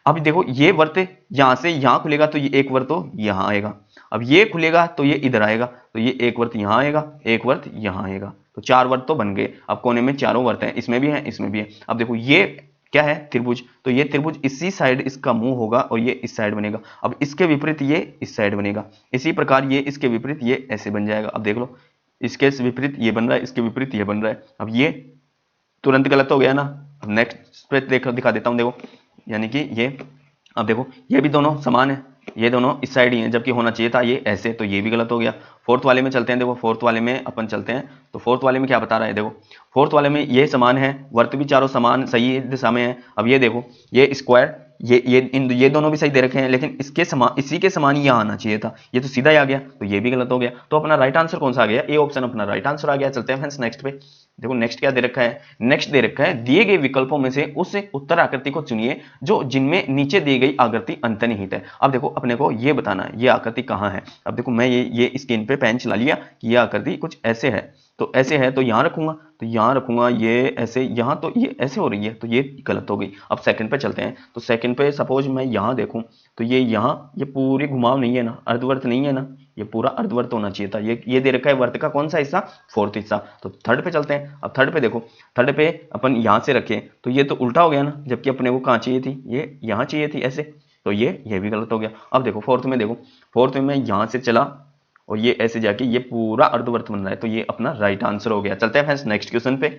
अब देखो ये वर्त यहां से यहां खुलेगा, तो ये एक वर्त तो यहां आएगा, अब ये खुलेगा तो ये इधर आएगा, तो ये एक वर्त यहां आएगा, एक वर्त यहां आएगा, तो 4 वर्त तो बन गए। अब कोने में चारों वर्त हैं, इसमें भी है, इसमें भी है। अब देखो ये क्या है, त्रिभुज, तो ये त्रिभुज इसी साइड इसका मुंह होगा और ये इस साइड बनेगा। अब इसके विपरीत ये इस साइड बनेगा, इसी प्रकार ये इसके विपरीत ये ऐसे बन जाएगा। अब देख लो इसके विपरीत ये बन रहा है, इसके विपरीत ये बन रहा है। अब ये तुरंत गलत हो गया ना। अब नेक्स्ट पे दिखा देता हूं, देखो यानी कि ये, अब देखो ये भी दोनों समान है, ये दोनों इस साइड ही हैं, जबकि होना चाहिए था ये ऐसे, तो ये भी गलत हो गया। फोर्थ वाले में चलते हैं, देखो फोर्थ वाले में अपन चलते हैं, तो फोर्थ वाले में क्या बता रहा है, देखो फोर्थ वाले में ये समान है, वर्त भी चारों समान सही दिशा में है। अब ये देखो ये स्क्वायर, ये दोनों भी सही दे रखे हैं, लेकिन इसके समान, इसी के समान यहाँ आना चाहिए था, ये तो सीधा ही आ गया, तो ये भी गलत हो गया। तो अपना राइट आंसर कौन सा आ गया, ए ऑप्शन अपना राइट आंसर आ गया। चलते हैं फ्रेंड्स नेक्स्ट पे। देखो नेक्स्ट क्या दे रखा है, नेक्स्ट दे रखा है दिए गए विकल्पों में से उस उत्तर आकृति को चुनिए जो जिनमें नीचे दी गई आकृति अंतर्निहित है। अब देखो अपने को ये बताना है ये आकृति कहाँ है। अब देखो मैं ये स्क्रीन पे पेन चला लिया कि ये आकृति कुछ ऐसे है, तो ऐसे है तो यहाँ रखूंगा, तो यहाँ रखूंगा, ये ऐसे यहाँ, तो ये ऐसे हो रही है, तो ये गलत हो गई। अब सेकंड पे चलते हैं, तो सेकंड पे सपोज मैं यहाँ देखूं, तो ये यहाँ ये पूरी घुमाव नहीं है ना, अर्धवर्त नहीं है ना, ये पूरा अर्धवर्त होना चाहिए था। ये दे रखा है वर्त का कौन सा हिस्सा, फोर्थ हिस्सा। तो थर्ड पे चलते हैं। अब थर्ड पे देखो, थर्ड पे अपन यहाँ से रखें तो ये तो उल्टा हो गया ना, जबकि अपने को कहाँ चाहिए थी, ये यहाँ चाहिए थी ऐसे, तो ये भी गलत हो गया। अब देखो फोर्थ में, देखो फोर्थ में मैं यहाँ से चला और ये ऐसे जाके ये पूरा अर्धवर्त बन रहा है, तो ये अपना राइट आंसर हो गया। चलते हैं फ्रेंड्स नेक्स्ट क्वेश्चन पे।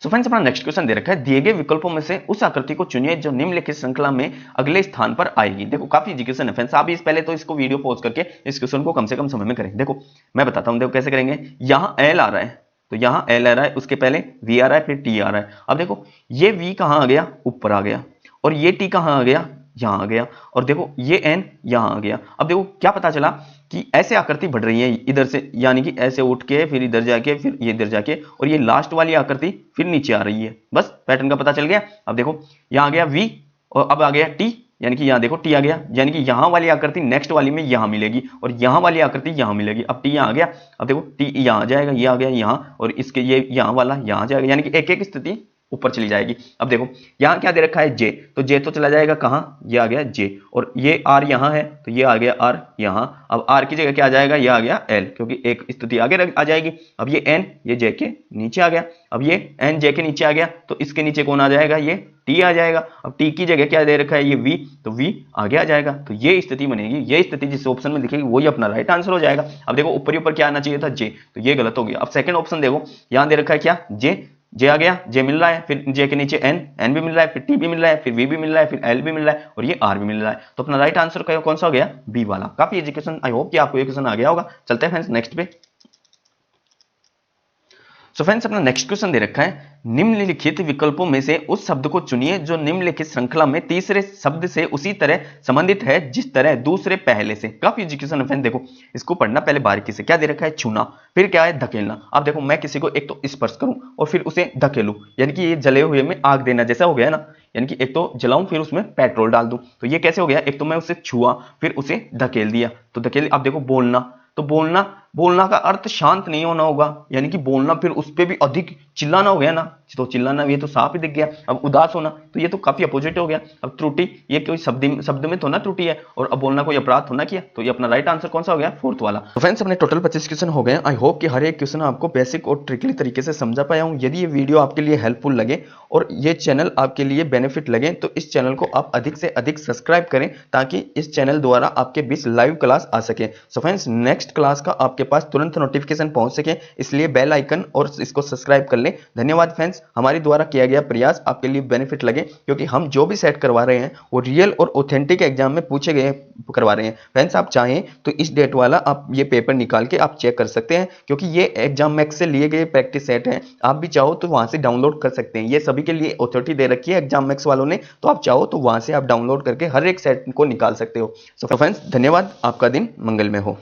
सो फ्रेंड्स अपना नेक्स्ट क्वेश्चन दे रखा है दिए गए विकल्पों में से उस आकृति को चुनिए जो निम्नलिखित श्रृंखला में अगले स्थान पर आएगी। देखो काफी एजुकेशन है फ्रेंड्स, आप इस पहले तो इसको वीडियो पॉज करके इस क्वेश्चन को कम से कम समय में करें। देखो मैं बताता हूं, देखो कैसे करेंगे। यहाँ एल आ रहा है, तो यहाँ एल आ रहा है, उसके पहले वी आ रहा है, फिर टी आ रहा है। अब देखो ये वी कहाँ आ गया, ऊपर आ गया, और ये टी कहाँ आ गया, यहाँ आ गया, और देखो ये एन यहाँ आ गया। अब देखो क्या पता चला कि ऐसे आकृति बढ़ रही है इधर से, यानी कि ऐसे उठ के फिर इधर जाके फिर ये इधर जाके, और ये लास्ट वाली आकृति फिर नीचे आ रही है। बस पैटर्न का पता चल गया। अब देखो यहाँ आ गया वी और अब आ गया टी, यानी कि यहाँ देखो टी आ गया, यानी कि यहाँ वाली आकृति नेक्स्ट वाली में यहाँ मिलेगी और यहाँ वाली आकृति यहाँ मिलेगी। अब टी यहाँ आ गया, अब देखो टी यहाँ आ जाएगा, ये आ गया यहाँ, और इसके ये यहाँ वाला यहाँ आ जाएगा, यानी कि एक एक स्थिति ऊपर चली जाएगी। अब देखो यहाँ क्या दे रखा है जे, तो जे तो चला जाएगा कहाँ, ये आ गया जे, और ये आर यहाँ है तो ये आ गया आर यहाँ। अब आर की जगह क्या आ जाएगा, ये आ गया एल, क्योंकि एक स्थिति आगे आ जाएगी। अब ये एन, ये जे के नीचे आ गया। अब ये एन जे के नीचे आ गया तो इसके नीचे कौन आ जाएगा, ये टी आ जाएगा। अब टी की जगह क्या दे रखा है, ये वी, तो वी आगे आ जाएगा। तो ये स्थिति बनेगी, ये स्थिति जिस ऑप्शन में दिखेगी वही अपना राइट आंसर हो जाएगा। अब देखो ऊपर ही ऊपर क्या आना चाहिए था, जे, तो ये गलत हो गया। अब सेकंड ऑप्शन देखो, यहां दे रखा है क्या, जे, जे आ गया, जे मिल रहा है, फिर जे के नीचे एन, एन भी मिल रहा है, फिर टी भी मिल रहा है, फिर वी भी मिल रहा है, फिर एल भी मिल रहा है, और ये आर भी मिल रहा है। तो अपना राइट आंसर कौन सा हो गया, बी वाला। काफी एजुकेशन, आई होप कि आपको ये क्वेश्चन आ गया होगा। चलते हैं फ्रेंड्स नेक्स्ट पे। सो फ्रेंड्स अपना नेक्स्ट क्वेश्चन दे रखा है, निम्नलिखित विकल्पों में से उस शब्द को चुनिए जो निम्नलिखित श्रृंखला में तीसरे शब्द से उसी तरह संबंधित है जिस तरह दूसरे पहले से। काफी एजुकेशन है फ्रेंड, देखो इसको पढ़ना पहले बारीकी से। क्या दे रखा है, छूना, फिर क्या है धकेलना। अब देखो मैं किसी को एक तो स्पर्श करूं और फिर उसे धकेलूं, यानी कि ये जले हुए में आग देना जैसा हो गया ना, यानी कि एक तो जलाऊं फिर उसमें पेट्रोल डाल दूं, तो ये कैसे हो गया, एक तो मैं उसे छुआ फिर उसे धकेल दिया, तो धकेल। अब देखो बोलना, तो बोलना, बोलना का अर्थ शांत नहीं होना होगा, यानी कि बोलना फिर उस पर भी अधिक चिल्लाना हो गया ना, तो चिल्लाना ये तो साफ ही दिख गया। अब उदास होना, तो ये तो काफी अपोजिट हो गया। अब त्रुटि, ये कोई शब्द में तो ना त्रुटि है, और अब बोलना कोई अपराध तो ना किया, तो ये अपना राइट आंसर कौन सा हो गया, फोर्थ वाला। तो फ्रेंड्स अपने टोटल 25 क्वेश्चन हो गए। आई होप कि हर एक क्वेश्चन आपको बेसिक और ट्रिकली तरीके से समझा पाया हूं। यदि ये वीडियो आपके लिए हेल्पफुल लगे और ये चैनल आपके लिए बेनिफिट लगे तो इस चैनल को आप अधिक से अधिक सब्सक्राइब करें, ताकि इस चैनल द्वारा आपके बीच लाइव क्लास आ सके। सो फ्रेंड्स नेक्स्ट क्लास का आपके पास तुरंत नोटिफिकेशन पहुंच सके, इसलिए बेल आइकन और इसको सब्सक्राइब कर लें। धन्यवाद फ्रेंड्स, हमारे द्वारा किया गया प्रयास आपके लिए बेनिफिट लगे, क्योंकि हम जो भी सेट करवा रहे हैं वो रियल और ऑथेंटिक एग्जाम में पूछे गए करवा रहे हैं। फ्रेंड्स आप चाहें तो इस डेट वाला आप ये पेपर निकाल के आप चेक कर सकते हैं, क्योंकि ये एग्जाम मैक्स से लिए गए प्रैक्टिस सेट हैं। आप भी चाहो तो वहां से डाउनलोड कर सकते हैं, ये सभी के लिए अथॉरिटी दे रखी है एग्जाम मैक्स वालों ने, तो आप चाहो तो वहां से आप डाउनलोड करके हर एक सेट को निकाल सकते हो। सो फ्रेंड्स धन्यवाद, आपका दिन मंगलमय हो।